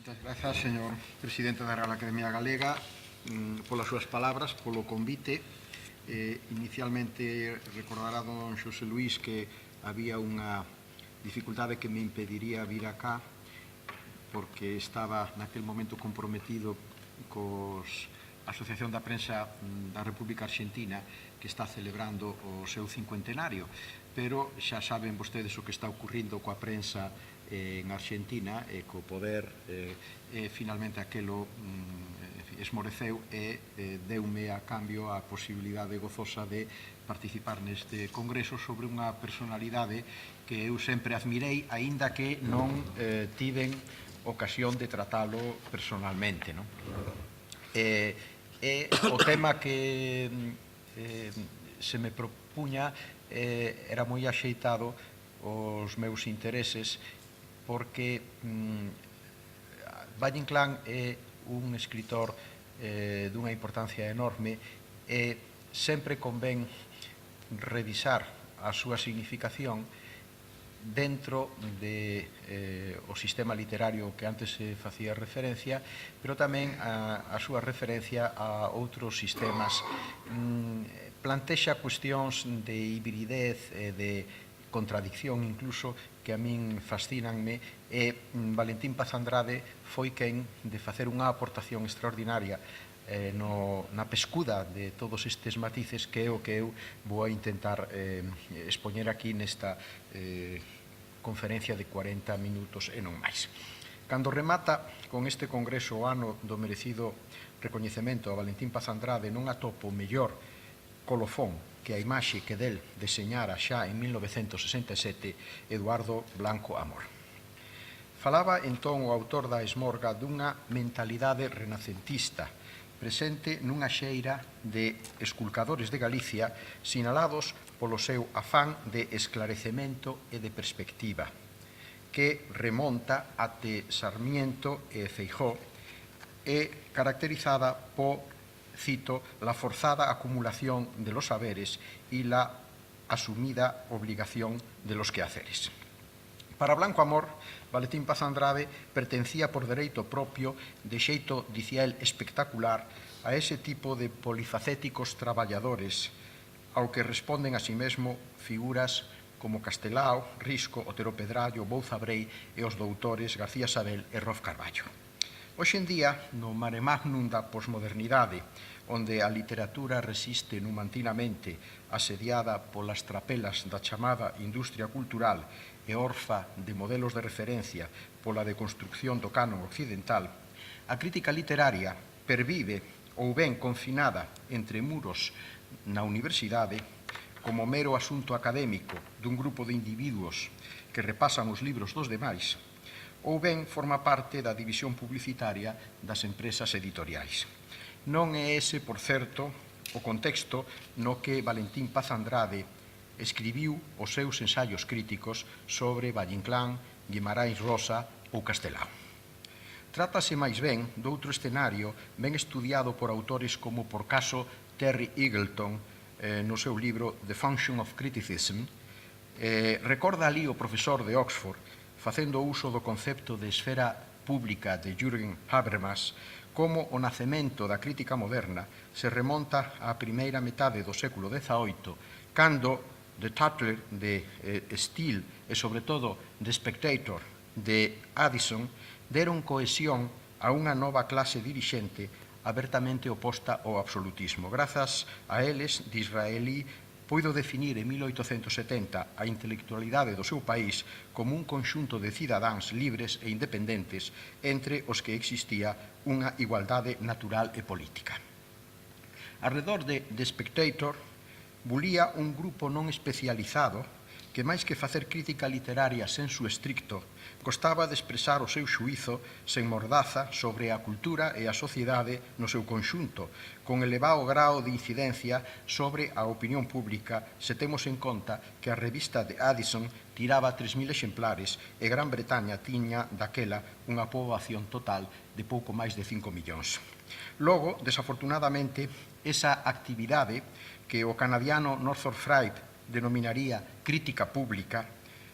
Moitas grazas, señor presidente da Real Academia Galega, polas súas palabras, polo convite. Inicialmente recordará don Xosé Luís que había unha dificultade que me impediría vir acá porque estaba naquel momento comprometido cos Asociación da Prensa da República Argentina, que está celebrando o seu cincuentenario, pero xa saben vostedes o que está ocurrindo coa prensa en Argentina e co poder finalmente aquelo esmoreceu e deume a cambio a posibilidade gozosa de participar neste congreso sobre unha personalidade que eu sempre admirei, aínda que non tiven ocasión de tratalo personalmente, non? O tema que se me propuña era moi axeitado aos meus intereses porque Valle Inclán é un escritor dunha importancia enorme e sempre convén revisar a súa significación dentro do sistema literario que antes se facía referencia, pero tamén a súa referencia a outros sistemas. Plantexa cuestións de hibridez e de contradicción incluso que a min fascínanme e Valentín Paz Andrade foi quen de facer unha aportación extraordinaria na pescuda de todos estes matices que é o que eu vou a intentar expoñer aquí nesta conferencia de 40 minutos e non máis. Cando remata con este congreso o ano do merecido recoñecemento a Valentín Paz Andrade non atopo mellor colofón que a imaxe que del deseñara xa en 1967 Eduardo Blanco Amor. Falaba entón o autor da Esmorga dunha mentalidade renacentista presente nunha xeira de esculcadores de Galicia sinalados polo seu afán de esclarecemento e de perspectiva, que remonta até Sarmiento e Feijóo e caracterizada po, cito, la forzada acumulación de los saberes y la asumida obligación de los quehaceres. Para Blanco Amor, Valentín Paz Andrade pertencía por dereito propio, de xeito, dicía el, espectacular, a ese tipo de polifacéticos traballadores ao que responden a si mesmo figuras como Castelao, Risco, Otero Pedrallo, Bouza Brei e os doutores García Sabel e Rof Carballo. Hoxe en día, no mare magnum da posmodernidade, onde a literatura resiste numantinamente asediada polas trapelas da chamada industria cultural e orfa de modelos de referencia pola deconstrucción do canon occidental, a crítica literaria pervive ou ben confinada entre muros na universidade como mero asunto académico dun grupo de individuos que repasan os libros dos demais, ou ben forma parte da división publicitaria das empresas editoriais. Non é ese, por certo, o contexto no que Valentín Paz Andrade escribiu os seus ensaios críticos sobre Valle Inclán, Guimarães Rosa ou Castelao. Trátase máis ben doutro escenario ben estudiado por autores como, por caso, Terry Eagleton no seu libro The Function of Criticism. Recorda ali o profesor de Oxford facendo uso do concepto de esfera pública de Jürgen Habermas, como o nacemento da crítica moderna se remonta á primeira metade do século XVIII, cando The Tatler de Steele e, sobre todo, The Spectator de Addison deron cohesión a unha nova clase dirixente abertamente oposta ao absolutismo. Grazas a eles, Disraeli puido definir en 1870 a intelectualidade do seu país como un conxunto de cidadáns libres e independentes entre os que existía unha igualdade natural e política. Arredor de The Spectator bulía un grupo non especializado que, máis que facer crítica literaria sensu estricto, gostaba de expresar o seu xuízo sen mordaza sobre a cultura e a sociedade no seu conxunto, con elevado grao de incidencia sobre a opinión pública, se temos en conta que a revista de Addison tiraba 3.000 exemplares e Gran Bretaña tiña daquela unha poboación total de pouco máis de 5 millóns. Logo, desafortunadamente, esa actividade que o canadiano Northrop Frye denominaría crítica pública,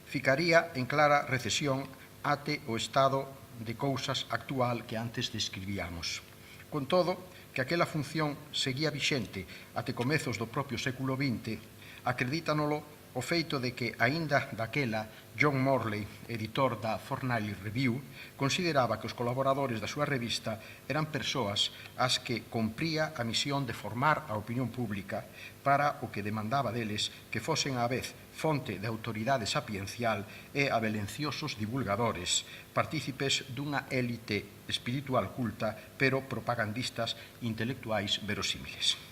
ficaría en clara recesión ate o estado de cousas actual que antes describíamos. Con todo, que aquela función seguía vixente até comezos do propio século XX, acredítanolo o feito de que, aínda daquela, John Morley, editor da Fortnightly Review, consideraba que os colaboradores da súa revista eran persoas ás que compría a misión de formar a opinión pública para o que demandaba deles que fosen á vez fonte de autoridade sapiencial e abelenciosos divulgadores, partícipes dunha élite espiritual culta, pero propagandistas intelectuais verosímiles.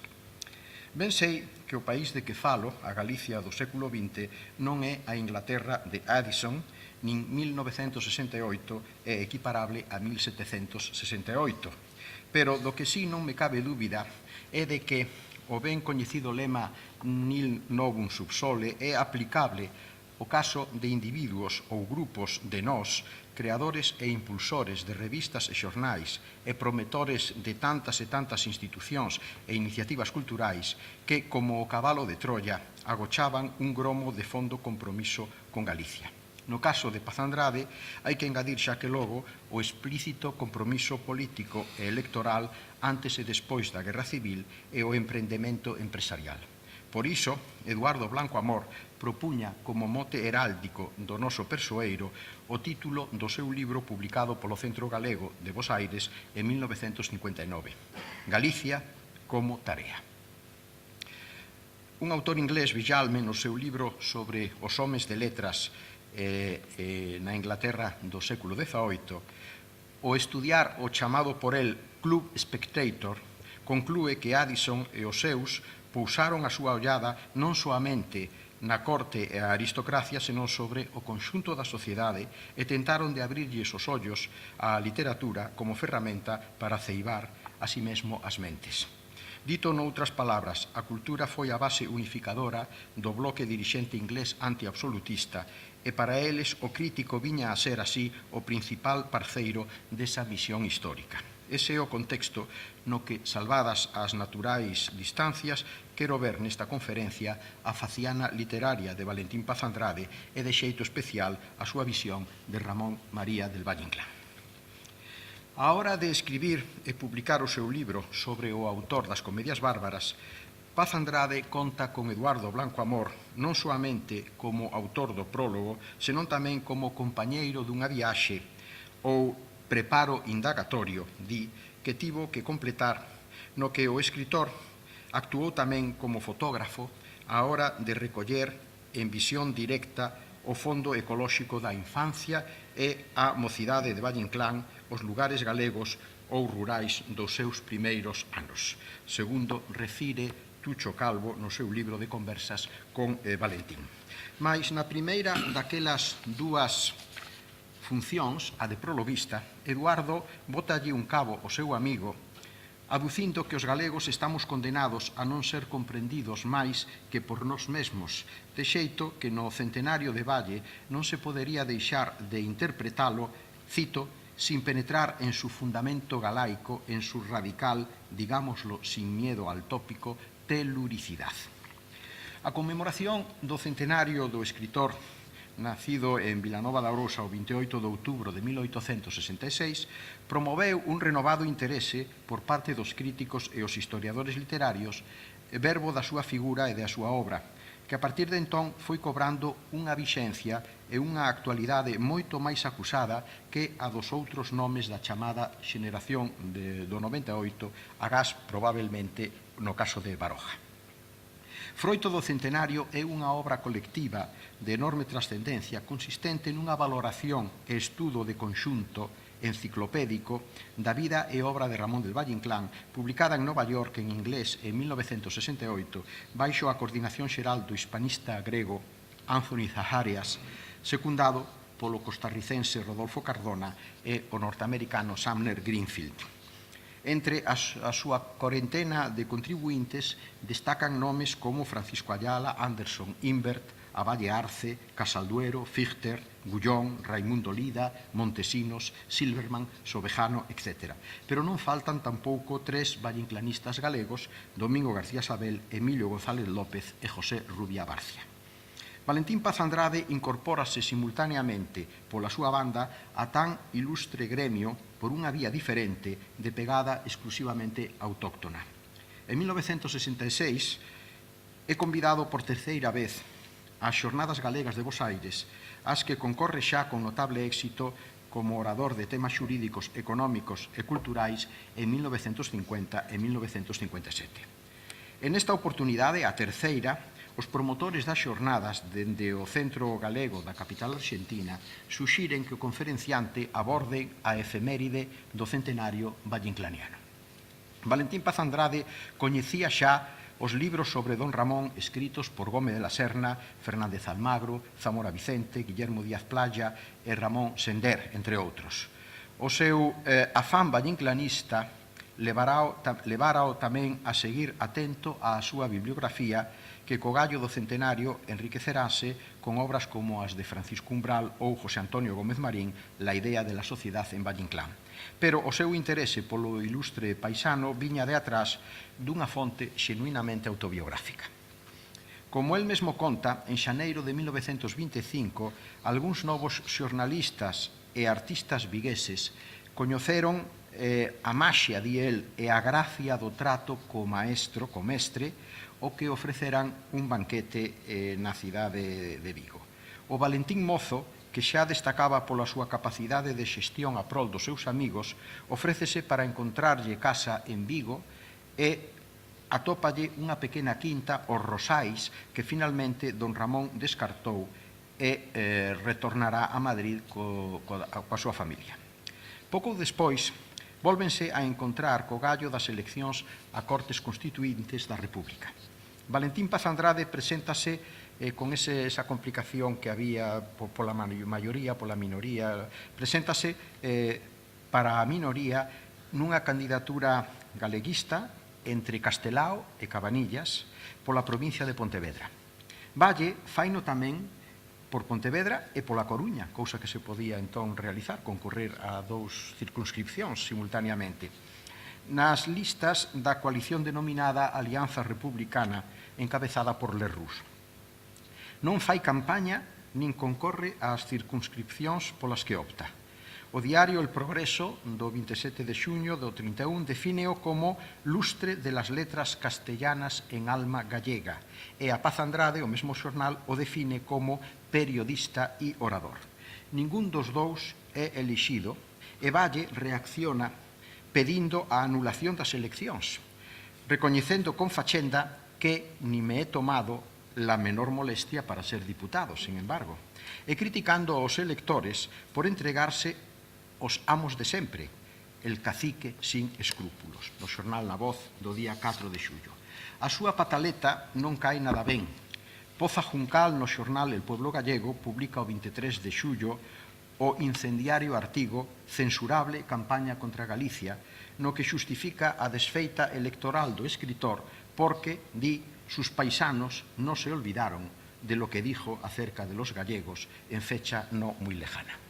Ben sei que o país de que falo, a Galicia do século XX, non é a Inglaterra de Addison, nin 1968 é equiparable a 1768. Pero do que sí non me cabe dúbida é de que o ben coñecido lema nil novum subsole é aplicable ao caso de individuos ou grupos de nós, creadores e impulsores de revistas e xornais e prometores de tantas e tantas institucións e iniciativas culturais que, como o cabalo de Troia, agochaban un gromo de fondo compromiso con Galicia. No caso de Paz Andrade, hai que engadir xa que logo o explícito compromiso político e electoral antes e despois da Guerra Civil e o emprendemento empresarial. Por iso, Eduardo Blanco Amor propuña como mote heráldico do noso persoeiro o título do seu libro publicado polo Centro Galego de Bos Aires en 1959, Galicia como tarea. Un autor inglés, Villalme, no seu libro sobre os homes de letras na Inglaterra do século XVIII, o estudiar o chamado por el Club Spectator, conclúe que Addison e os seus pousaron a súa ollada non soamente na corte e a aristocracia, senón sobre o conxunto da sociedade e tentaron de abrirlles os ollos á literatura como ferramenta para ceibar a si mesmo as mentes. Dito noutras palabras, a cultura foi a base unificadora do bloque dirixente inglés antiabsolutista e para eles o crítico viña a ser así o principal parceiro desa misión histórica. Ese é o contexto no que, salvadas as naturais distancias, quero ver nesta conferencia a faciana literaria de Valentín Paz Andrade e de xeito especial a súa visión de Ramón María del Valle Inclán. A hora de escribir e publicar o seu libro sobre o autor das Comedias Bárbaras, Paz Andrade conta con Eduardo Blanco Amor non soamente como autor do prólogo, senón tamén como compañeiro dunha viaxe ou preparo indagatorio, di, que tivo que completar, no que o escritor actuou tamén como fotógrafo á hora de recoller en visión directa o fondo ecolóxico da infancia e a mocidade de Valle Inclán, os lugares galegos ou rurais dos seus primeiros anos, segundo refire Tucho Calvo no seu libro de conversas con Valentín. Mais na primeira daquelas dúas funcións, a de prologuista, Eduardo botalle un cabo ao seu amigo aducindo que os galegos estamos condenados a non ser comprendidos máis que por nós mesmos, de xeito que no centenario de Valle non se podería deixar de interpretalo, cito, sin penetrar en su fundamento galaico, en su radical, digámoslo sin miedo al tópico, teluricidad. A conmemoración do centenario do escritor nacido en Vilanova de Arousa o 28 de outubro de 1866, promoveu un renovado interese por parte dos críticos e os historiadores literarios, verbo da súa figura e da súa obra, que a partir de entón foi cobrando unha vixencia e unha actualidade moito máis acusada que a dos outros nomes da chamada xeneración do 98, agás probablemente no caso de Baroja. Froito do centenario é unha obra colectiva de enorme trascendencia consistente nunha valoración e estudo de conxunto enciclopédico da vida e obra de Ramón del Valle Inclán, publicada en Nova York en inglés en 1968, baixo a coordinación xeral do hispanista grego Anthony Zaharias, secundado polo costarricense Rodolfo Cardona e o norteamericano Sumner Greenfield. Entre a súa corentena de contribuintes destacan nomes como Francisco Ayala, Anderson Imbert, Avalle Arce, Casalduero, Fichter, Gullón, Raimundo Lida, Montesinos, Silverman, Sobejano, etc. Pero non faltan tampouco tres valleinclanistas galegos, Domingo García Sabel, Emilio González López e José Rubia Barcia. Valentín Paz Andrade incorpórase simultaneamente pola súa banda a tan ilustre gremio por unha vía diferente de pegada exclusivamente autóctona. En 1966 é convidado por terceira vez ás Xornadas Galegas de Bos Aires, ás que concorre xa con notable éxito como orador de temas xurídicos, económicos e culturais en 1950 e 1957. En esta oportunidade, a terceira, os promotores das xornadas dende o Centro Galego da capital arxentina suxiren que o conferenciante aborde a efeméride do centenario vallinclaniano. Valentín Paz Andrade coñecía xa os libros sobre Don Ramón escritos por Gómez de la Serna, Fernández Almagro, Zamora Vicente, Guillermo Díaz Playa e Ramón Sender, entre outros. O seu afán vallinclanista levarao tamén a seguir atento á súa bibliografía que co gallo do centenario enriquecerase con obras como as de Francisco Umbral ou José Antonio Gómez Marín, La idea de la sociedad en Vallinclán. Pero o seu interese polo ilustre paisano viña de atrás dunha fonte xenuinamente autobiográfica. Como el mesmo conta, en xaneiro de 1925, algúns novos xornalistas e artistas vigueses coñeceron a maxia, di el, e a gracia do trato co maestro, co mestre, o que ofrecerán un banquete na cidade de Vigo. O Valentín Mozo, que xa destacaba pola súa capacidade de xestión a prol dos seus amigos, ofrécese para encontrarlle casa en Vigo e atópalle unha pequena quinta, os Rosais, que finalmente don Ramón descartou e retornará a Madrid coa súa familia. Pouco despois, vólvense a encontrar co gallo das eleccións a Cortes Constituíntes da República. Valentín Paz Andrade preséntase con esa complicación que había pola maioría, pola minoría, preséntase para a minoría nunha candidatura galeguista entre Castelao e Cabanillas pola provincia de Pontevedra. Valle faino tamén por Pontevedra e pola Coruña, cousa que se podía entón realizar, concurrir a dous circunscripcións simultaneamente, nas listas da coalición denominada Alianza Republicana, encabezada por Lerroux. Non fai campaña nin concorre ás circunscripcións polas que opta. O diario El Progreso, do 27 de xuño do 31, defíneo como lustre de las letras castellanas en alma gallega, e a Paz Andrade, o mesmo xornal, o define como periodista e orador. Ningún dos dous é elixido e Valle reacciona pedindo a anulación das eleccións, recoñecendo con fachenda que ni me he tomado la menor molestia para ser diputado, sin embargo, e criticando aos electores por entregarse os amos de sempre, el cacique sin escrúpulos, do xornal La Voz do día 4 de xullo. A súa pataleta non cae nada ben. Poza Juncal, no xornal El Pueblo Gallego, publica o 23 de xullo o incendiario artigo Censurable campaña contra Galicia, no que xustifica a desfeita electoral do escritor porque, di, sus paisanos no se olvidaron de lo que dijo acerca de los gallegos en fecha no muy lejana.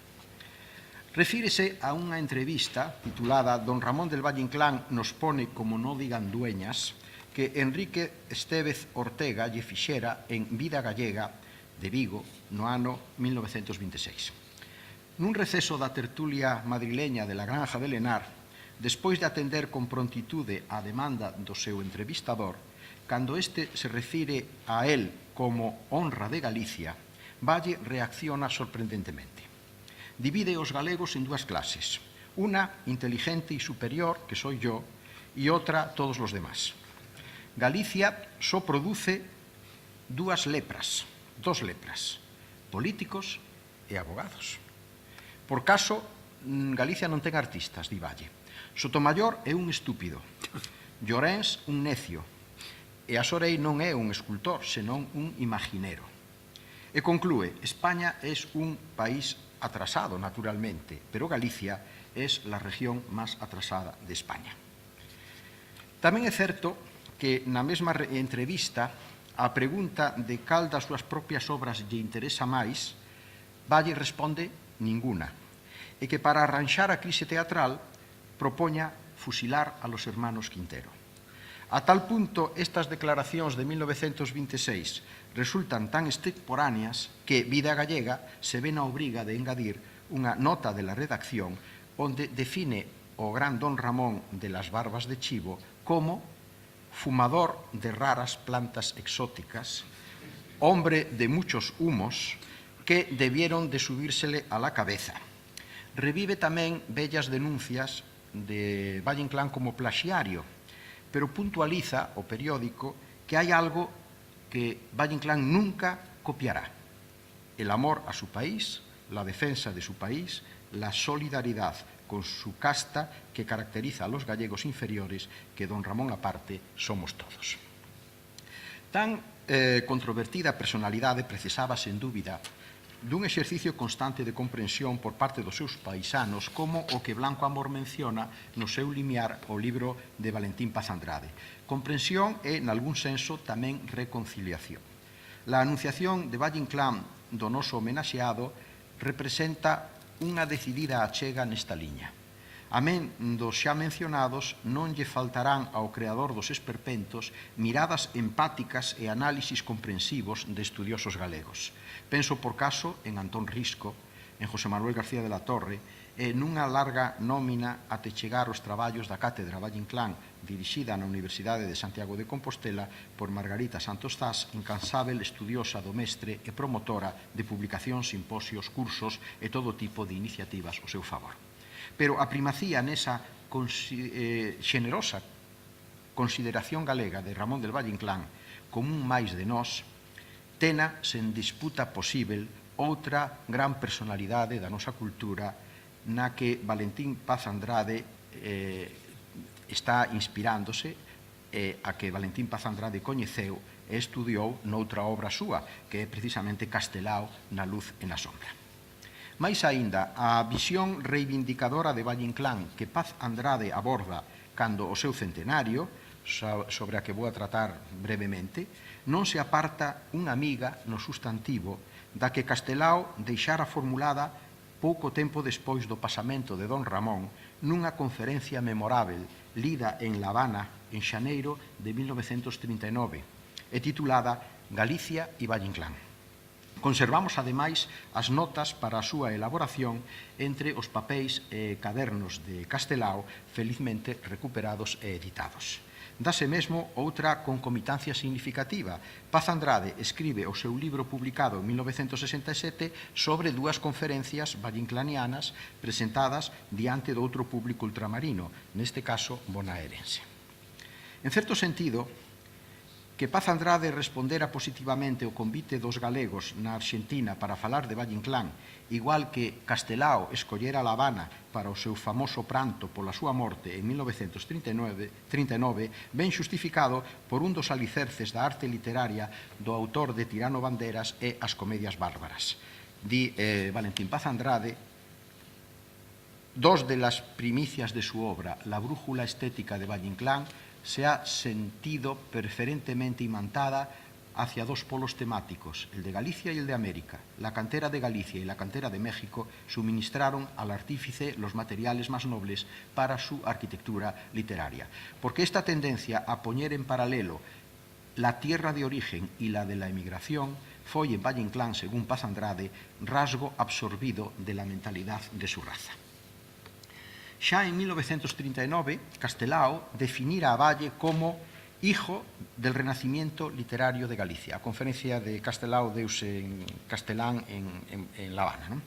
Refírese a unha entrevista titulada Don Ramón del Valle-Inclán nos pone como no digan dueñas, que Enrique Estévez Ortega lle fixera en Vida Gallega de Vigo no ano 1926. Nun receso da tertulia madrileña de la Granja de Lenar, despois de atender con prontitude a demanda do seu entrevistador, cando este se refire a él como honra de Galicia, Valle reacciona sorprendentemente. Divide os galegos en dúas clases, una inteligente e superior, que soy yo, e outra todos los demás. Galicia só produce dos lepras, políticos e abogados. Por caso, Galicia non ten artistas, di Valle. Sotomayor é un estúpido, Llorens un necio, e Asorei non é un escultor, senón un imaginero. E conclúe, España é un país atrasado, naturalmente, pero Galicia é la región máis atrasada de España. Tamén é certo que na mesma entrevista, a pregunta de cal das súas propias obras lle interesa máis, Valle responde ninguna, e que para arranxar a crise teatral propoña fusilar a los hermanos Quintero. A tal punto, estas declaracións de 1926 resultan tan extemporáneas que Vida Gallega se ve na obriga de engadir unha nota de la redacción onde define o gran don Ramón de las Barbas de Chivo como fumador de raras plantas exóticas, hombre de muchos humos que debieron de subírsele a la cabeza. Revive tamén bellas denuncias de Valle Inclán como plaxiario, pero puntualiza o periódico que hai algo que Valle Inclán nunca copiará: el amor a su país, la defensa de su país, la solidaridad con su casta que caracteriza a los gallegos inferiores, que don Ramón aparte somos todos. Tan controvertida personalidade precisaba, sen dúbida, dun exercicio constante de comprensión por parte dos seus paisanos, como o que Blanco Amor menciona no seu limiar o libro de Valentín Paz Andrade. Comprensión e, nalgún senso, tamén reconciliación. La anunciación de Valle Inclán do noso homenaxeado representa unha decidida achega nesta liña. Amén dos xa mencionados, non lle faltarán ao creador dos esperpentos miradas empáticas e análisis comprensivos de estudiosos galegos. Penso, por caso, en Antón Risco, en José Manuel García de la Torre, e nunha larga nómina até chegar os traballos da Cátedra Valle Inclán, dirixida na Universidade de Santiago de Compostela por Margarita Santos Zas, incansável estudiosa do mestre e promotora de publicacións, simposios, cursos e todo tipo de iniciativas ao seu favor. Pero a primacía nesa xenerosa consideración galega de Ramón del Valle Inclán como un máis de nós, tena sen disputa posível outra gran personalidade da nosa cultura na que Valentín Paz Andrade está inspirándose, a que Valentín Paz Andrade coñeceu e estudiou noutra obra súa, que é precisamente Castelao na luz e na sombra. Mais aínda, a visión reivindicadora de Valle Inclán que Paz Andrade aborda cando o seu centenario, sobre a que vou a tratar brevemente, non se aparta unha amiga no sustantivo da que Castelao deixara formulada pouco tempo despois do pasamento de don Ramón nunha conferencia memorável lida en La Habana en xaneiro de 1939 e titulada Galicia e Valle Inclán. Conservamos, ademais, as notas para a súa elaboración entre os papéis e cadernos de Castelao, felizmente recuperados e editados. Dase mesmo outra concomitancia significativa. Paz Andrade escribe o seu libro publicado en 1967 sobre dúas conferencias valleinclanianas presentadas diante do outro público ultramarino, neste caso bonaerense. En certo sentido, que Paz Andrade respondera positivamente ao convite dos galegos na Arxentina para falar de Valle Inclán, igual que Castelao escollera La Habana para o seu famoso pranto pola súa morte en 1939, ben xustificado por un dos alicerces da arte literaria do autor de Tirano Banderas e As Comedias Bárbaras. Di Valentín Paz Andrade: dos de las primicias de su obra, La brújula estética de Valle Inclán, se ha sentido preferentemente imantada hacia dos polos temáticos, el de Galicia y el de América. La cantera de Galicia y la cantera de México suministraron al artífice los materiales más nobles para su arquitectura literaria. Porque esta tendencia a poñer en paralelo la tierra de origen y la de la emigración foi en Valle Inclán, según Paz Andrade, rasgo absorbido de la mentalidad de su raza. Xa en 1939, Castelao definira a Valle como hijo del renacimiento literario de Galicia. A conferencia de Castelao deuse en castelán en La Habana. Non?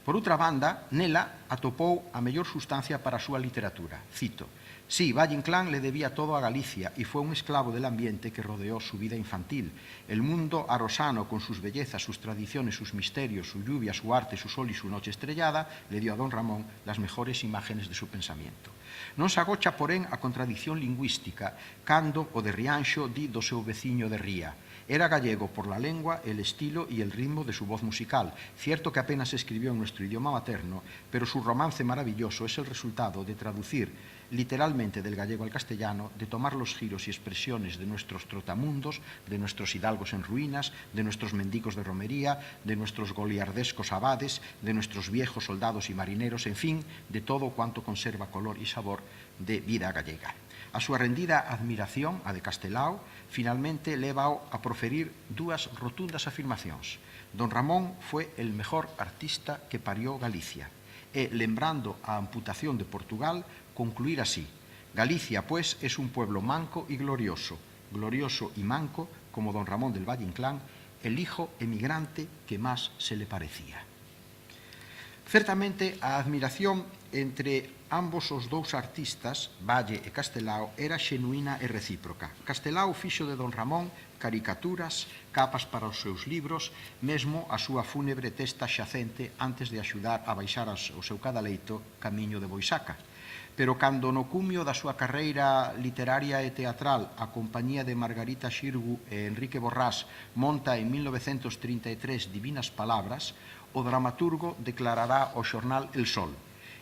Por outra banda, nela atopou a mellor sustancia para a súa literatura. Cito: sí, Valle Inclán le debía todo a Galicia y fue un esclavo del ambiente que rodeó su vida infantil. El mundo arosano, con sus bellezas, sus tradiciones, sus misterios, su lluvia, su arte, su sol y su noche estrellada, le dio a don Ramón las mejores imágenes de su pensamiento. Non se agocha, porén, a contradicción lingüística cando o de Rianxo di do seu veciño de Ría. Era gallego por la lengua, el estilo y el ritmo de su voz musical. Cierto que apenas escribió en nuestro idioma materno, pero su romance maravilloso es el resultado de traducir literalmente del gallego al castellano, de tomar los giros y expresiones de nuestros trotamundos, de nuestros hidalgos en ruinas, de nuestros mendigos de romería, de nuestros goliardescos abades, de nuestros viejos soldados y marineros, en fin, de todo cuanto conserva color y sabor de vida gallega. A súa rendida admiración, a de Castelao, finalmente levao a proferir dúas rotundas afirmacións. Don Ramón foi el mejor artista que parió Galicia. E, lembrando a amputación de Portugal, concluir así: Galicia, pues, es un pueblo manco y glorioso y manco, como don Ramón del Valle Inclán, el hijo emigrante que más se le parecía. Certamente, a admiración entre ambos os dous artistas, Valle e Castelao, era xenuína e recíproca. Castelao fixo de don Ramón caricaturas, capas para os seus libros, mesmo a súa fúnebre testa xacente antes de axudar a baixar o seu cadaleito camiño de Boisaca. Pero cando no cumio da súa carreira literaria e teatral a compañía de Margarita Xirgu e Enrique Borrás monta en 1933 Divinas Palabras, o dramaturgo declarará ao xornal El Sol: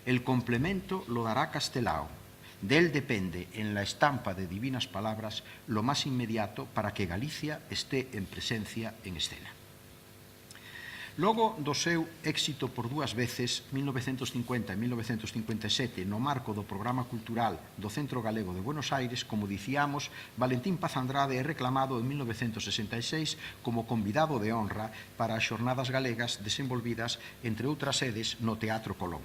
el complemento lo dará Castelao. Del depende, en la estampa de Divinas Palabras, lo más inmediato para que Galicia esté en presencia en escena. Logo do seu éxito por dúas veces, 1950 e 1957, no marco do programa cultural do Centro Galego de Buenos Aires, como dicíamos, Valentín Paz Andrade é reclamado en 1966 como convidado de honra para as xornadas galegas desenvolvidas, entre outras sedes, no Teatro Colón.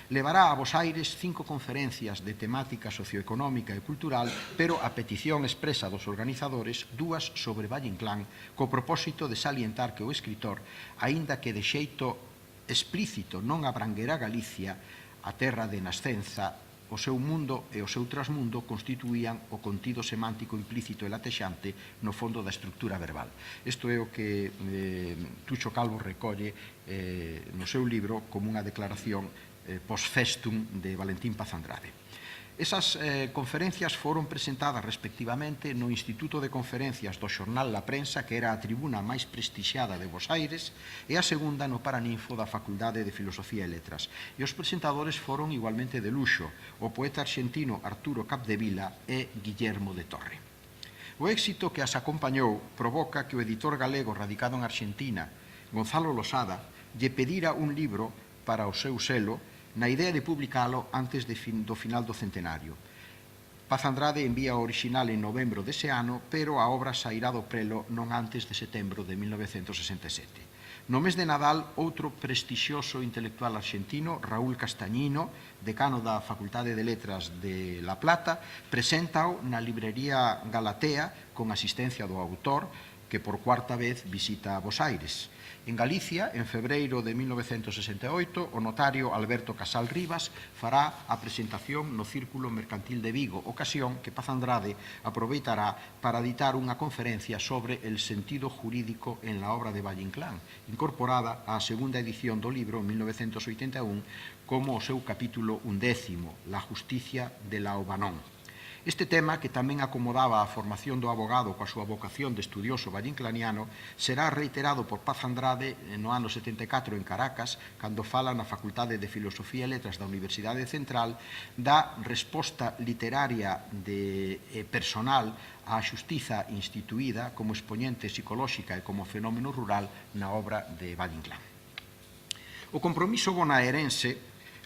Levará a Bos Aires 5 conferencias de temática socioeconómica e cultural, pero a petición expresa dos organizadores, 2 sobre Valle Inclán, co propósito de salientar que o escritor, aínda que de xeito explícito non abranguera Galicia, a terra de nascenza, o seu mundo e o seu trasmundo constituían o contido semántico implícito e latexante no fondo da estructura verbal. Isto é o que Tucho Calvo recolle no seu libro como unha declaración post festum de Valentín Paz Andrade. Esas conferencias foron presentadas respectivamente no Instituto de Conferencias do xornal La Prensa, que era a tribuna máis prestixiada de Bos Aires, e a segunda no Paraninfo da Facultade de Filosofía e Letras. E os presentadores foron igualmente de luxo, o poeta arxentino Arturo Capdevila e Guillermo de Torre. O éxito que as acompañou provoca que o editor galego radicado en Argentina, Gonzalo Losada, lle pedira un libro para o seu selo, na idea de publicalo antes do final do centenario. Paz Andrade envía o original en novembro dese ano, pero a obra sairá do prelo non antes de setembro de 1967. No mes de Nadal, outro prestixioso intelectual arxentino, Raúl Castañino, decano da Facultade de Letras de La Plata, preséntao na librería Galatea con asistencia do autor, que por cuarta vez visita Bos Aires. En Galicia, en febreiro de 1968, o notario Alberto Casal Rivas fará a presentación no Círculo Mercantil de Vigo, ocasión que Paz Andrade aproveitará para editar unha conferencia sobre el sentido jurídico en la obra de Valle Inclán, incorporada á segunda edición do libro en 1981 como o seu capítulo 11, La justicia de la Obanón. Este tema, que tamén acomodaba a formación do abogado coa súa vocación de estudioso vallinclaniano, será reiterado por Paz Andrade no ano 74 en Caracas, cando fala na Facultade de Filosofía e Letras da Universidade Central da resposta literaria personal á xustiza instituída como expoñente psicolóxica e como fenómeno rural na obra de Valle Inclán. O compromiso bonaerense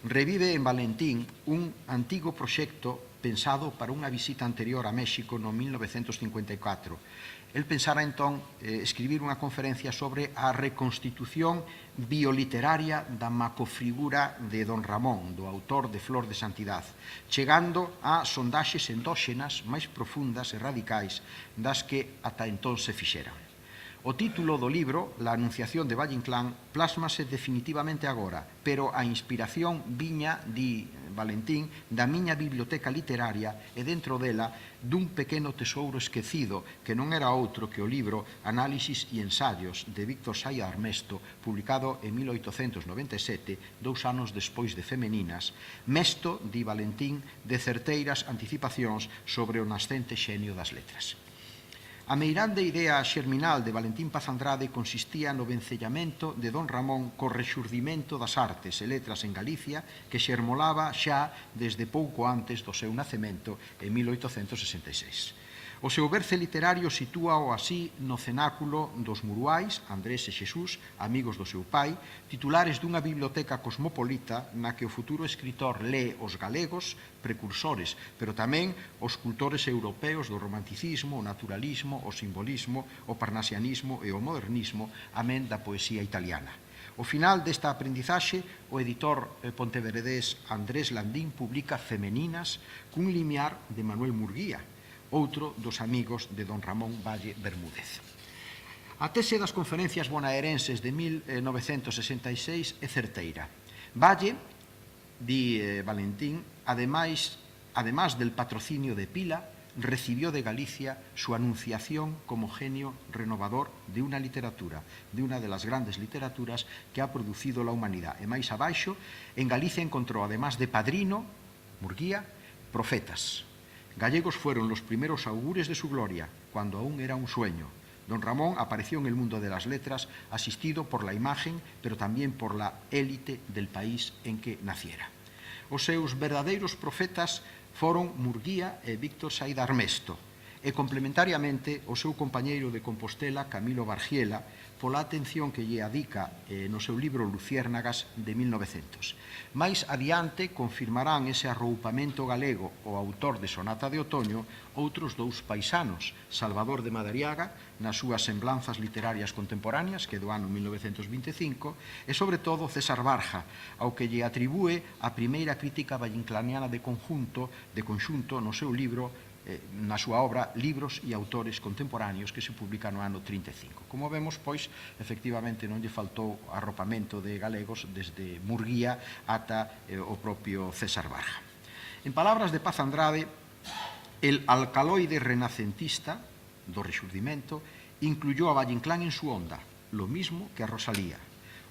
revive en Valentín un antigo proxecto pensado para unha visita anterior a México no 1954. El pensara entón escribir unha conferencia sobre a reconstitución bioliteraria da macofigura de don Ramón, do autor de Flor de Santidad, chegando a sondaxes endóxenas máis profundas e radicais das que ata entón se fixeran. O título do libro, La Anunciación de Valle Inclán, plásmase definitivamente agora, pero a inspiración viña, di Valentín, da miña biblioteca literaria e dentro dela dun pequeno tesouro esquecido que non era outro que o libro Análisis e ensayos de Víctor Saya Armesto, publicado en 1897, 2 anos despois de Femeninas, mesto, di Valentín, de certeiras anticipacións sobre o nascente xenio das letras. A meirande idea xerminal de Valentín Paz Andrade consistía no vencellamento de don Ramón co rexurdimento das artes e letras en Galicia, que xermolaba xa desde pouco antes do seu nacemento en 1866. O seu berce literario sitúao así no cenáculo dos Muruais, Andrés e Xesús, amigos do seu pai, titulares dunha biblioteca cosmopolita na que o futuro escritor lee os galegos, precursores, pero tamén os cultores europeos do romanticismo, o naturalismo, o simbolismo, o parnasianismo e o modernismo, amén da poesía italiana. Ao final desta aprendizaxe, o editor ponteveredés Andrés Landín publica Femeninas cun limiar de Manuel Murguía, outro dos amigos de don Ramón Valle Bermúdez. A tese das conferencias bonaerenses de 1966 é certeira. Valle, di Valentín, además del patrocinio de Pila, recibió de Galicia su anunciación como genio renovador de una literatura, de una de las grandes literaturas que ha producido la humanidad. E máis abaixo, en Galicia encontró, además de padrino, Murguía, profetas. Gallegos fueron los primeros augures de su gloria, cuando aún era un sueño. Don Ramón apareció en el mundo de las letras, asistido por la imagen, pero también por la élite del país en que naciera. Os seus verdadeiros profetas foron Murguía e Víctor Saída Armesto, e complementariamente o seu compañeiro de Compostela, Camilo Bargiela, pola atención que lle adica no seu libro Luciérnagas de 1900. Mais adiante confirmarán ese arroupamento galego o autor de Sonata de Otoño outros dous paisanos, Salvador de Madariaga, nas súas semblanzas literarias contemporáneas, que do ano 1925, e sobre todo César Barja, ao que lle atribúe a primeira crítica vallinclaniana de conxunto no seu libro, na súa obra Libros e autores contemporáneos, que se publica no ano 35. Como vemos, pois, efectivamente non lle faltou arropamento de galegos desde Murguía ata o propio César Barja. En palabras de Paz Andrade, el alcaloide renacentista do Rexurdimento incluyó a Valle Inclán en su onda, lo mismo que a Rosalía.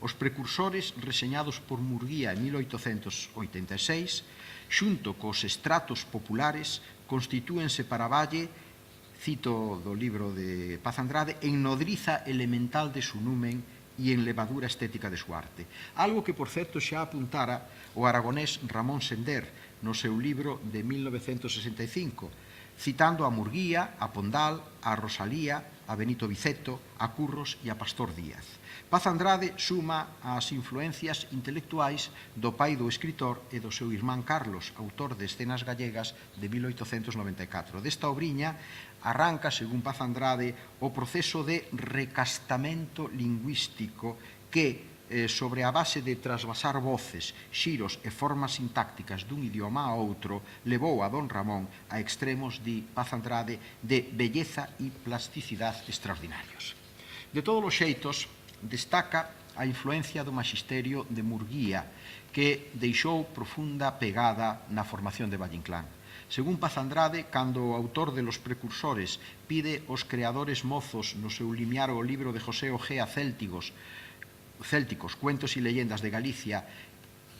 Os precursores reseñados por Murguía en 1886, xunto cos estratos populares, constitúense para Valle, cito do libro de Paz Andrade, en nodriza elemental de su numen e en levadura estética de su arte. Algo que, por certo, xa apuntara o aragonés Ramón Sender no seu libro de 1965, citando a Murguía, a Pondal, a Rosalía, a Benito Viceto, a Curros e a Pastor Díaz. Paz Andrade suma as influencias intelectuais do pai do escritor e do seu irmán Carlos, autor de Escenas gallegas de 1894. Desta obriña arranca, según Paz Andrade, o proceso de recastamento lingüístico que, sobre a base de trasvasar voces, xiros e formas sintácticas dun idioma a outro, levou a don Ramón a extremos, di Paz Andrade, de belleza e plasticidade extraordinarios. De todos os xeitos, destaca a influencia do maxisterio de Murguía, que deixou profunda pegada na formación de Valle Inclán. Según Paz Andrade, cando o autor de Los Precursores pide aos creadores mozos no seu limiar o libro de José Ojea Célticos, Cuentos y Leyendas de Galicia,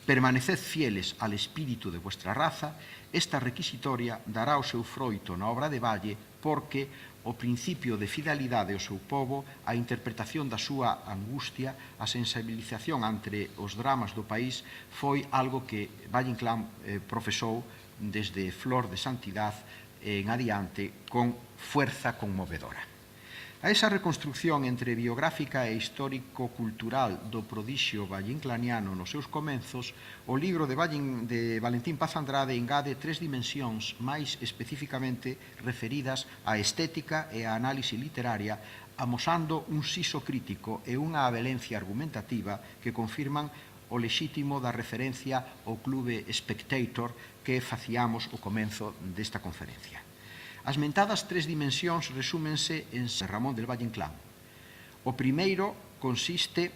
permaneced fieles al espíritu de vuestra raza, esta requisitoria dará o seu froito na obra de Valle, porque o principio de fidelidade ao seu povo, a interpretación da súa angustia, a sensibilización ante os dramas do país, foi algo que Valle Inclán profesou desde Flor de Santidade en adiante con fuerza conmovedora. A esa reconstrucción entre biográfica e histórico-cultural do prodixio vallinclaniano nos seus comenzos, o libro de Valentín Paz Andrade engade tres dimensións máis especificamente referidas á estética e á análise literaria, amosando un siso crítico e unha avelencia argumentativa que confirman o lexítimo da referencia ao Clube Spectator que faciamos ao comenzo desta conferencia. As mentadas tres dimensións resúmense en Ramón del Valle Inclán. O primeiro consiste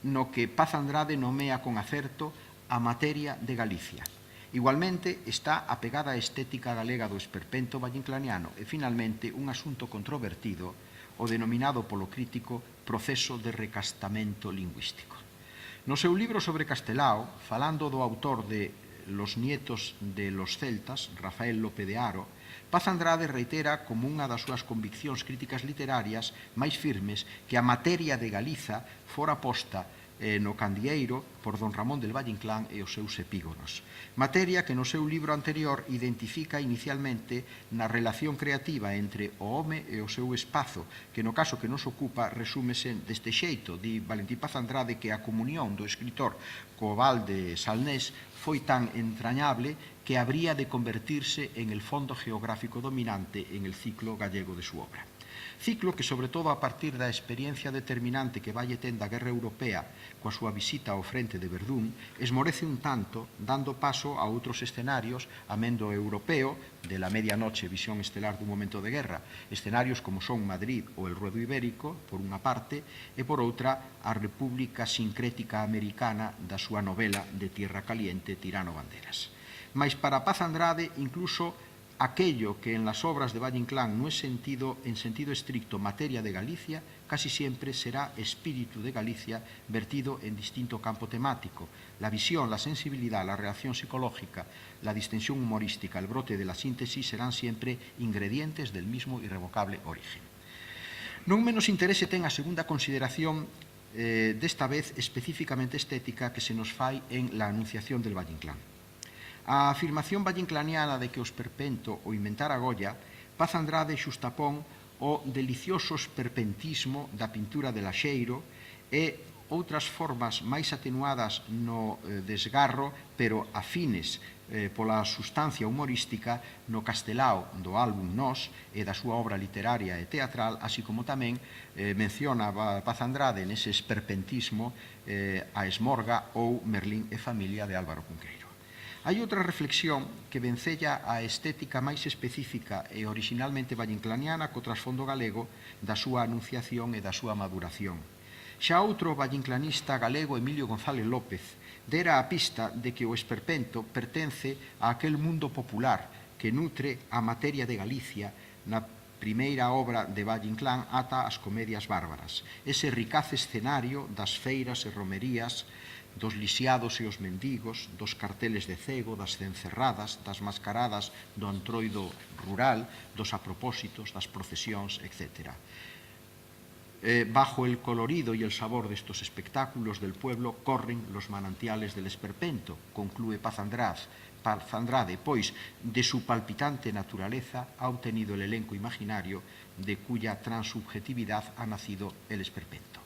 no que Paz Andrade nomea con acerto a materia de Galicia. Igualmente está a pegada estética galega do esperpento vallinclaniano e, finalmente, un asunto controvertido, o denominado polo crítico proceso de recastamento lingüístico. No seu libro sobre Castelao, falando do autor de Los nietos de los celtas, Rafael Lope de Haro, Paz Andrade reitera como unha das súas conviccións críticas literarias máis firmes que a materia de Galiza fora posta no Candieiro por don Ramón del Valle Inclán e os seus epígonos. Materia que no seu libro anterior identifica inicialmente na relación creativa entre o home e o seu espazo, que no caso que nos ocupa resúmese deste xeito. Di Valentín Paz Andrade que a comunión do escritor co val de Salnés foi tan entrañable que habría de convertirse en el fondo geográfico dominante en el ciclo gallego de su obra. Ciclo que, sobre todo a partir da experiencia determinante que Valle ten da Guerra Europea coa súa visita ao frente de Verdún, esmorece un tanto, dando paso a outros escenarios, amendo europeo, de la medianoche visión estelar dun momento de guerra, escenarios como son Madrid ou el Ruedo Ibérico, por unha parte, e por outra, a República Sincrética Americana da súa novela de Tierra Caliente, Tirano Banderas. Mais para Paz Andrade, incluso aquello que en las obras de Valle Inclán no es en sentido estricto materia de Galicia, casi siempre será espíritu de Galicia vertido en distinto campo temático. La visión, la sensibilidad, la reacción psicológica, la distensión humorística, el brote de la síntesis serán siempre ingredientes del mismo irrevocable origen. Non menos interese ten a segunda consideración desta vez específicamente estética que se nos fai en La Anunciación del Valle Inclán. A afirmación valleinclaniana de que o esperpento o inventara Goya, Paz Andrade xustapón o delicioso esperpentismo da pintura de Laxeiro e outras formas máis atenuadas no desgarro, pero afines pola sustancia humorística no Castelao do álbum Nós e da súa obra literaria e teatral, así como tamén menciona Paz Andrade nese esperpentismo a Esmorga ou Merlín e familia de Álvaro Cunqueiro. Hai outra reflexión que vencella a estética máis específica e originalmente valleinclaniana co trasfondo galego da súa anunciación e da súa maduración. Xa outro valleinclanista galego, Emilio González López, dera a pista de que o esperpento pertence a aquel mundo popular que nutre a materia de Galicia na primeira obra de Valle Inclán ata as comedias bárbaras. Ese ricaz escenario das feiras e romerías, dos lisiados e os mendigos, dos carteles de cego, das cencerradas, das mascaradas do antroido rural, dos apropósitos, das procesións, etc. Bajo el colorido y el sabor de estos espectáculos del pueblo corren los manantiales del esperpento, conclúe Paz Andrade, pois de su palpitante naturaleza ha obtenido el elenco imaginario de cuya transubjetividad ha nacido el esperpento.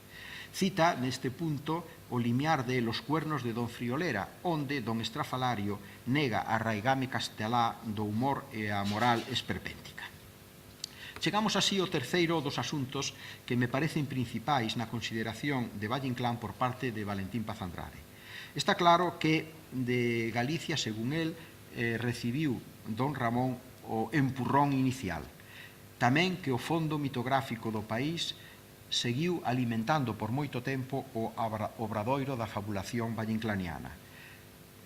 Cita neste punto o limiar de Los cuernos de don Friolera, onde don Estrafalario nega a raigame castelá do humor e a moral esperpéntica. Chegamos así ao terceiro dos asuntos que me parecen principais na consideración de Valle Inclán por parte de Valentín Paz Andrade. Está claro que de Galicia, según él, recibiu don Ramón o empurrón inicial. Tamén que o fondo mitográfico do país seguiu alimentando por moito tempo o obradoiro da fabulación valleinclaniana.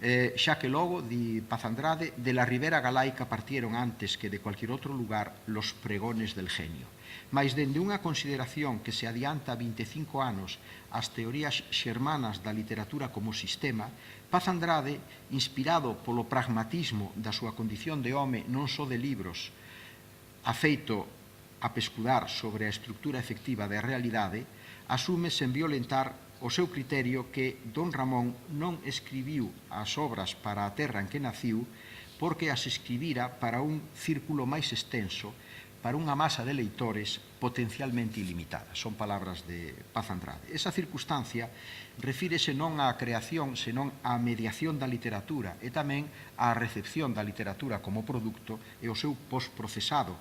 Xa que logo, di Paz Andrade, de la Ribera Galaica partieron antes que de cualquier outro lugar los pregones del genio. Mais dende unha consideración que se adianta 25 anos ás teorías xermanas da literatura como sistema, Paz Andrade, inspirado polo pragmatismo da súa condición de home non só de libros, afeito a pescudar sobre a estructura efectiva da realidade, asume sen violentar o seu criterio que don Ramón non escribiu as obras para a terra en que naciu porque as escribira para un círculo máis extenso, para unha masa de leitores potencialmente ilimitada. Son palabras de Paz Andrade. Esa circunstancia refírese non á creación, senón á mediación da literatura e tamén á recepción da literatura como produto e o seu postprocesado,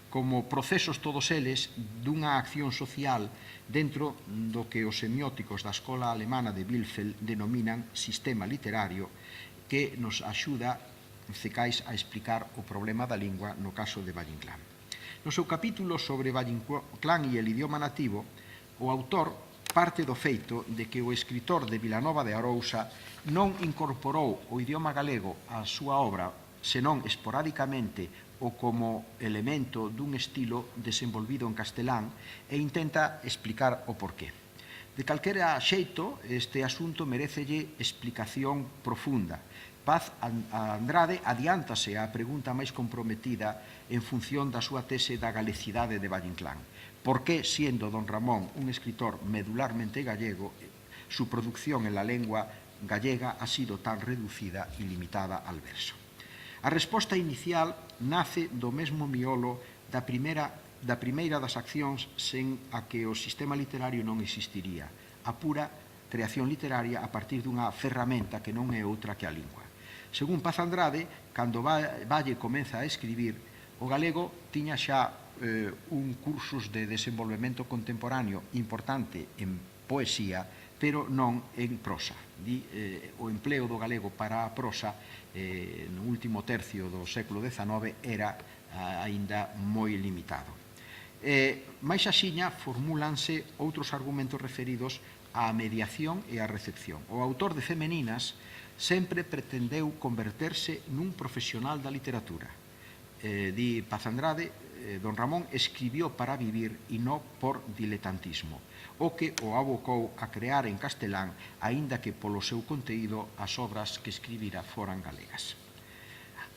como procesos todos eles dunha acción social dentro do que os semióticos da escola alemana de Bielefeld denominan sistema literario, que nos axuda, cecais, a explicar o problema da lingua no caso de Valle Inclán. No seu capítulo sobre Valle Inclán e el idioma nativo, o autor parte do feito de que o escritor de Vilanova de Arousa non incorporou o idioma galego á súa obra, senón esporádicamente ou como elemento dun estilo desenvolvido en castelán e intenta explicar o porqué. De calquera xeito, este asunto merecelle explicación profunda. Paz Andrade adiántase á pregunta máis comprometida en función da súa tese da galecidade de Valle Inclán. Por que, siendo don Ramón un escritor medularmente gallego, su producción en la lengua gallega ha sido tan reducida e limitada al verso. A resposta inicial nace do mesmo miolo da primeira das accións sen a que o sistema literario non existiría, a pura creación literaria a partir dunha ferramenta que non é outra que a lingua. Según Paz Andrade, cando Valle comeza a escribir, o galego tiña xa un cursus de desenvolvemento contemporáneo importante en poesía, pero non en prosa. O empleo do galego para a prosa no último tercio do século XIX era aínda moi limitado. Mais axiña formúlanse outros argumentos referidos á mediación e á recepción. O autor de Femeninas sempre pretendeu converterse nun profesional da literatura. Di Paz Andrade, don Ramón escribió para vivir e non por diletantismo, o que o abocou a crear en castelán, aínda que polo seu conteúdo as obras que escribira foran galegas.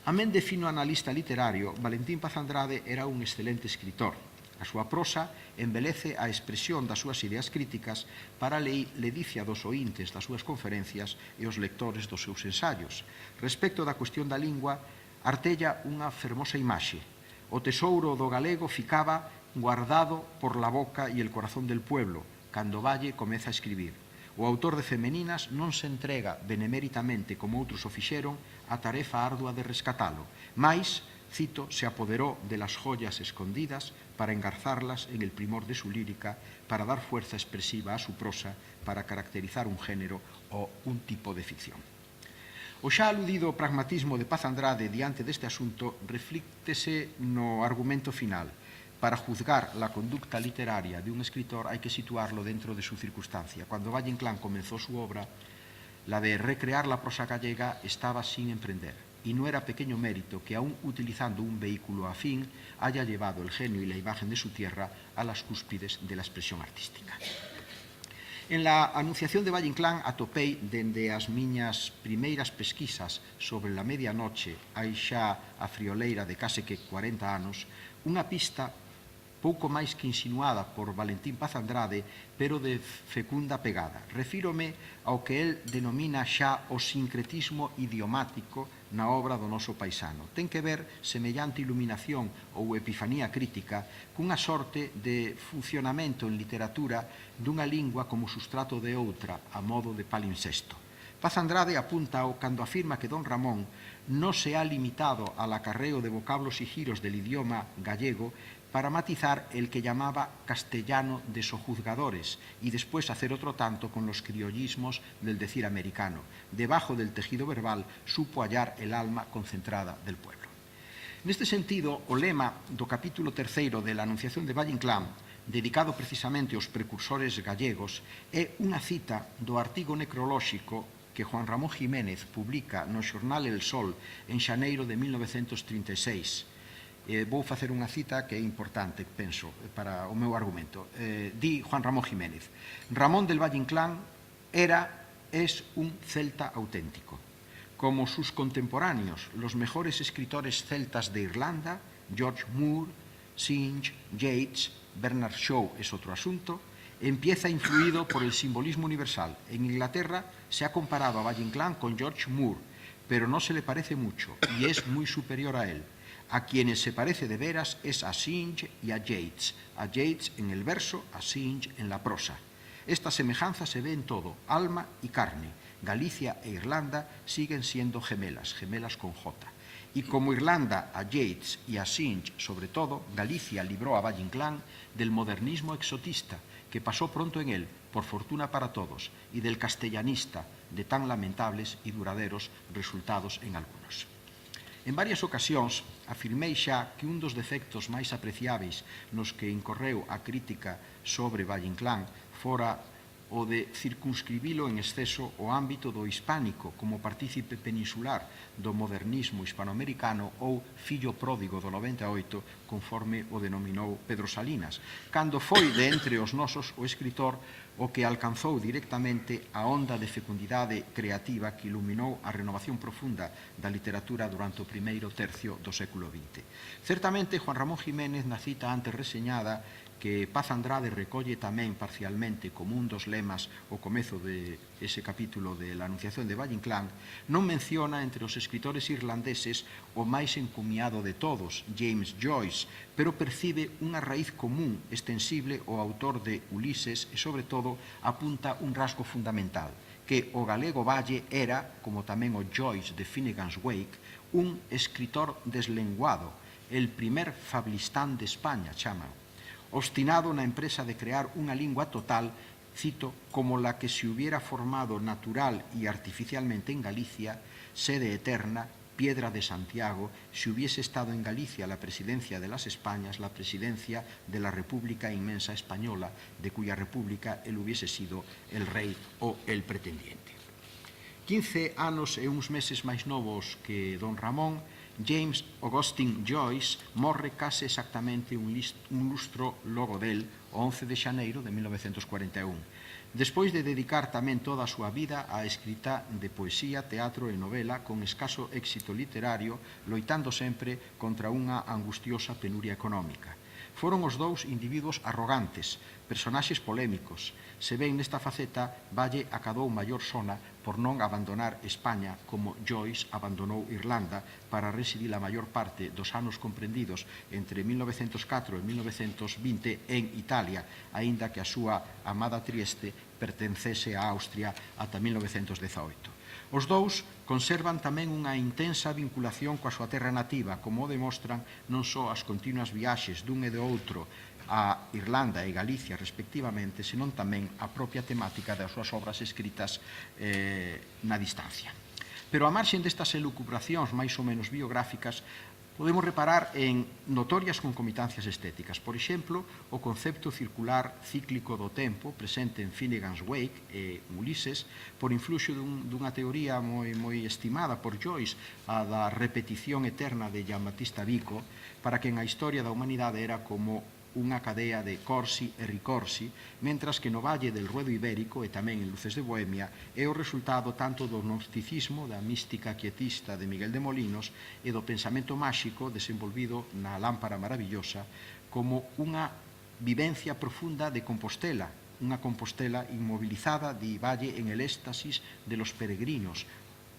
Amén de fino analista literario, Valentín Paz Andrade era un excelente escritor. A súa prosa embelece a expresión das súas ideas críticas para a ledicia dos oíntes das súas conferencias e os lectores dos seus ensaios. Respecto da cuestión da lingua, artella unha fermosa imaxe. O tesouro do galego ficaba guardado por la boca e el corazón del pueblo, cando Valle comeza a escribir. O autor de Femeninas non se entrega benemérитamente como outros o fixeron a tarefa ardua de rescatalo, mais, cito, se apoderó de las joyas escondidas para engarzarlas en el primor de su lírica, para dar fuerza expresiva a su prosa, para caracterizar un género o un tipo de ficción. O xa aludido pragmatismo de Paz Andrade diante deste asunto reflíctese no argumento final. Para juzgar la conducta literaria de un escritor hai que situarlo dentro de su circunstancia. Cuando Valle Inclán comenzó su obra, la de recrear la prosa gallega estaba sin emprender, y no era pequeño mérito que, aún utilizando un vehículo afín, haya llevado el genio y la imagen de su tierra a las cúspides de la expresión artística. En la Anunciación de Valle Inclán atopei, dende as miñas primeiras pesquisas sobre la medianoche, hai xa a frioleira de case que 40 anos, unha pista pouco máis que insinuada por Valentín Paz Andrade, pero de fecunda pegada. Refírome ao que el denomina xa o sincretismo idiomático na obra do noso paisano. Ten que ver semellante iluminación ou epifanía crítica cunha sorte de funcionamento en literatura dunha lingua como sustrato de outra, a modo de palincesto. Paz Andrade apuntao cando afirma que don Ramón non se ha limitado al acarreo de vocablos y giros del idioma gallego para matizar el que llamaba castellano de sojuzgadores y después hacer otro tanto con los criollismos del decir americano. Debajo del tejido verbal supo hallar el alma concentrada del pueblo. Neste sentido, o lema do capítulo 3 de la Anunciación de Valle Inclán, dedicado precisamente aos precursores gallegos, é unha cita do artigo necrolóxico que Juan Ramón Jiménez publica no xornal El Sol en xaneiro de 1936. Vou facer unha cita que é importante, penso, para o meu argumento. Di Juan Ramón Jiménez: Ramón del Valle Inclán es un celta auténtico. Como sus contemporáneos, los mejores escritores celtas de Irlanda, George Moore, Synge, Yeats, Bernard Shaw es otro asunto, empieza influido por el simbolismo universal. En Inglaterra se ha comparado a Valle Inclán con George Moore, pero no se le parece mucho y es muy superior a él. A quienes se parece de veras es a Synge y a Yeats en el verso, a Synge en la prosa. Esta semejanza se ve en todo, alma y carne. Galicia e Irlanda siguen siendo gemelas, gemelas con J. Y como Irlanda a Yeats y a Synge, sobre todo, Galicia libró a Valle Inclán del modernismo exotista, que pasó pronto en él, por fortuna para todos, y del castellanista, de tan lamentables y duraderos resultados en algunos. En varias ocasións afirmei xa que un dos defectos máis apreciáveis nos que incorreu a crítica sobre Valle Inclán fora o de circunscribilo en exceso o ámbito do hispánico como partícipe peninsular do modernismo hispanoamericano ou fillo pródigo do 98, conforme o denominou Pedro Salinas, cando foi de entre os nosos o escritor o que alcanzou directamente a onda de fecundidade creativa que iluminou a renovación profunda da literatura durante o primeiro tercio do século XX. Certamente, Juan Ramón Jiménez, na cita antes reseñada, que Paz Andrade recolle tamén parcialmente como un dos lemas o comezo de ese capítulo de La Anunciación de Valle Inclán, non menciona entre os escritores irlandeses o máis encomiado de todos, James Joyce, pero percibe unha raíz común extensible ao autor de Ulises e, sobre todo, apunta un rasgo fundamental, que o galego Valle era, como tamén o Joyce de Finnegan's Wake, un escritor deslenguado, el primer fablistán de España, chaman. Obstinado na empresa de crear unha lingua total, cito, como la que se hubiera formado natural y artificialmente en Galicia, sede eterna, piedra de Santiago, si hubiese estado en Galicia la presidencia de las Españas, la presidencia de la República Inmensa Española, de cuya república él hubiese sido el rey o el pretendiente. 15 anos e uns meses máis novos que don Ramón, James Augustine Joyce morre case exactamente un lustro logo del, o 11 de xaneiro de 1941. Despois de dedicar tamén toda a súa vida á escrita de poesía, teatro e novela, con escaso éxito literario, loitando sempre contra unha angustiosa penuria económica. Foron os dous individuos arrogantes, personaxes polémicos. Se ven nesta faceta, Valle acadou maior sona por non abandonar España como Joyce abandonou Irlanda para residir a maior parte dos anos comprendidos entre 1904 e 1920 en Italia, aínda que a súa amada Trieste pertencese a Austria ata 1918. Os dous conservan tamén unha intensa vinculación coa súa terra nativa, como o demostran non só as continuas viaxes dun e de outro a Irlanda e Galicia, respectivamente, senón tamén a propia temática das súas obras escritas na distancia. Pero a marxen destas elucubracións máis ou menos biográficas, podemos reparar en notorias concomitancias estéticas. Por exemplo, o concepto circular cíclico do tempo presente en Finnegan's Wake e Ulises, por influxo dunha teoría moi estimada por Joyce, a da repetición eterna de Giambattista Vico, para que a historia da humanidade era como unha cadea de corsi e ricorsi, mentras que no Valle del Ruedo Ibérico e tamén en Luces de Bohemia é o resultado tanto do gnosticismo, da mística quietista de Miguel de Molinos e do pensamento máxico desenvolvido na lámpara maravillosa como unha vivencia profunda de Compostela, unha Compostela inmovilizada, di Valle, en el éxtasis de los peregrinos,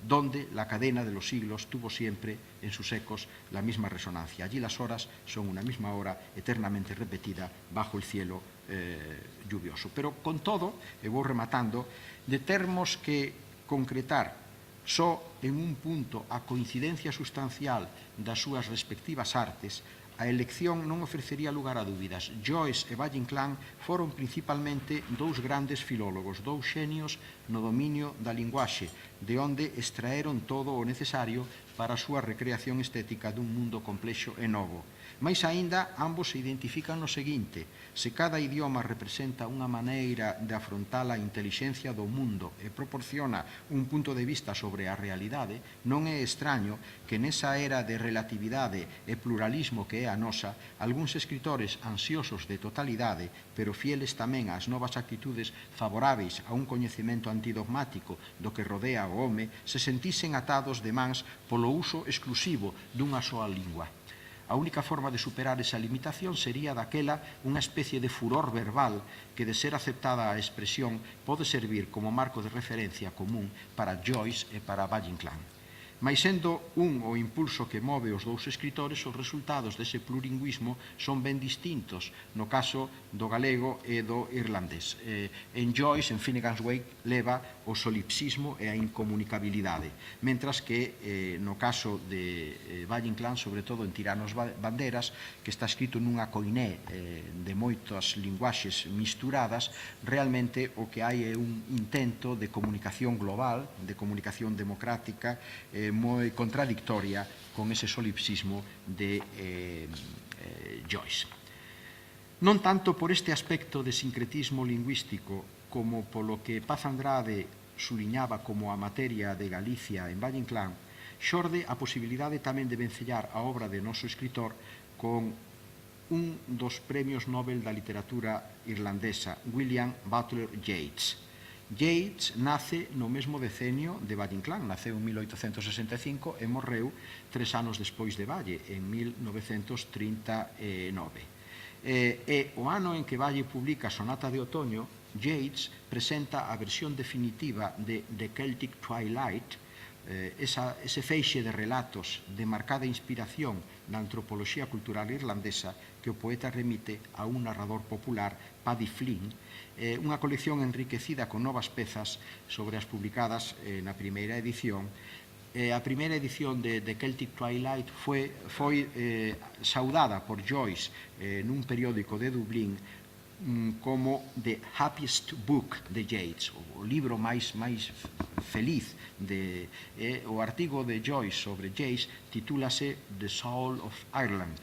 donde la cadena de los siglos tuvo siempre en sus ecos la misma resonancia. Allí las horas son una misma hora eternamente repetida bajo el cielo lluvioso. Pero con todo, e vou rematando, de termos que concretar só en un punto a coincidencia sustancial das súas respectivas artes, a elección non ofrecería lugar a dúbidas. Joyce e Valle Inclán foron principalmente dous grandes filólogos, dous xenios no dominio da linguaxe, de onde extraeron todo o necesario para a súa recreación estética dun mundo complexo e novo. Mais aínda, ambos se identifican no seguinte: se cada idioma representa unha maneira de afrontar a intelixencia do mundo e proporciona un punto de vista sobre a realidade, non é extraño que nesa era de relatividade e pluralismo que é a nosa, algúns escritores ansiosos de totalidade, pero fieles tamén ás novas actitudes favoráveis a un coñecemento antidogmático do que rodea o home, se sentisen atados de mans polo uso exclusivo dunha soa lingua. A única forma de superar esa limitación sería daquela unha especie de furor verbal que, de ser aceptada a expresión, pode servir como marco de referencia común para Joyce e para Valle Inclán. Mais sendo un o impulso que move os dous escritores, os resultados dese plurilingüismo son ben distintos no caso do galego e do irlandés. En Joyce, en Finnegan's Wake, leva o solipsismo e a incomunicabilidade, mentras que no caso de Valle Inclán, sobre todo en Tiranos Banderas, que está escrito nunha coiné de moitas linguaxes misturadas, realmente o que hai é un intento de comunicación global, de comunicación democrática, moi contradictoria con ese solipsismo de Joyce. Non tanto por este aspecto de sincretismo lingüístico como polo que Paz Andrade suliñaba como a materia de Galicia en Valle Inclán, xorde a posibilidade tamén de vencellar a obra de noso escritor con un dos premios Nobel da literatura irlandesa, William Butler Yeats. Yeats nace no mesmo decenio de Valle Inclán, naceu en 1865 e morreu 3 anos despois de Valle, en 1939. E o ano en que Valle publica Sonata de Otoño, Yeats presenta a versión definitiva de The Celtic Twilight, ese feixe de relatos de marcada inspiración na antropoloxía cultural irlandesa que o poeta remite a un narrador popular, Paddy Flynn, unha colección enriquecida con novas pezas sobre as publicadas na primeira edición. A primeira edición de Celtic Twilight foi saudada por Joyce nun periódico de Dublín como The Happiest Book de Yeats, o libro máis feliz. O artigo de Joyce sobre Yeats titúlase The Soul of Ireland,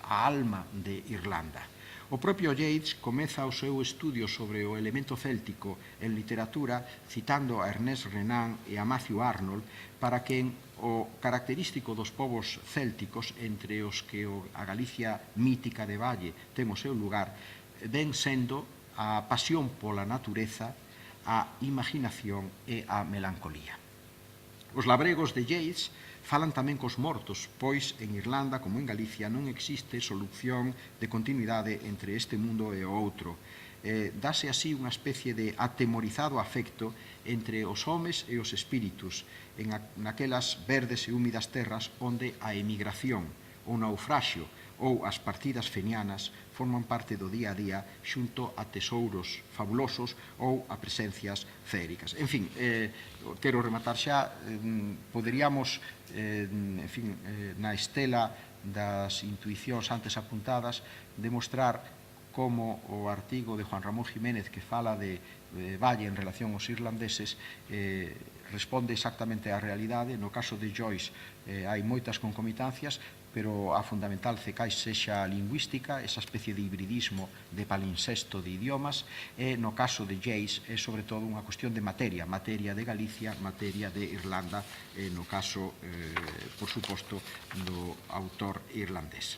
a alma de Irlanda. O propio Yeats comeza o seu estudio sobre o elemento céltico en literatura citando a Ernest Renan e a Matthew Arnold para que o característico dos povos célticos, entre os que a Galicia mítica de Valle ten o seu lugar, ven sendo a pasión pola natureza, a imaginación e a melancolía. Os labregos de Yeats falan tamén cos mortos, pois en Irlanda, como en Galicia, non existe solución de continuidade entre este mundo e o outro. Dase así unha especie de atemorizado afecto entre os homes e os espíritus naquelas verdes e húmidas terras onde a emigración, o naufraxio ou as partidas fenianas forman parte do día a día xunto a tesouros fabulosos ou a presencias féricas. En fin, quero rematar xa, poderíamos, na estela das intuicións antes apuntadas, demostrar como o artigo de Juan Ramón Jiménez que fala de Valle en relación aos irlandeses responde exactamente á realidade. No caso de Joyce hai moitas concomitancias, pero a fundamental cecais sexa lingüística, esa especie de hibridismo de palincesto de idiomas, e no caso de Yeats é sobre todo unha cuestión de materia de Galicia, materia de Irlanda, no caso, por suposto, do autor irlandés.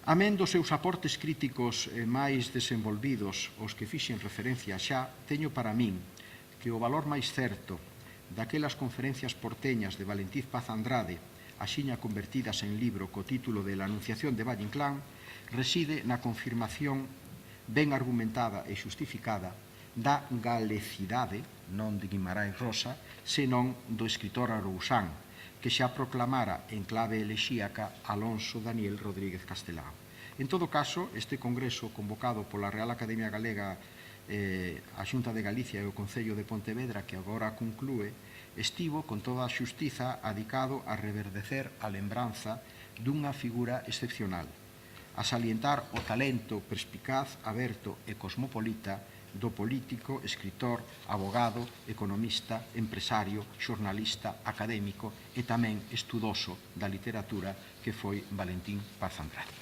Amén dos seus aportes críticos máis desenvolvidos, os que fixen referencia xa, teño para min que o valor máis certo daquelas conferencias porteñas de Valentín Paz Andrade, axiña convertidas en libro co título de La Anunciación de Valle Inclán, reside na confirmación ben argumentada e xustificada da galecidade, non de Guimarães Rosa, senón do escritor arousán, que xa proclamara en clave elexíaca Alonso Daniel Rodríguez Castelao. En todo caso, este congreso convocado pola Real Academia Galega, a Xunta de Galicia e o Concello de Pontevedra, que agora conclúe, estivo con toda a xustiza adicado a reverdecer a lembranza dunha figura excepcional, a salientar o talento perspicaz, aberto e cosmopolita do político, escritor, abogado, economista, empresario, xornalista, académico e tamén estudoso da literatura que foi Valentín Paz Andrade.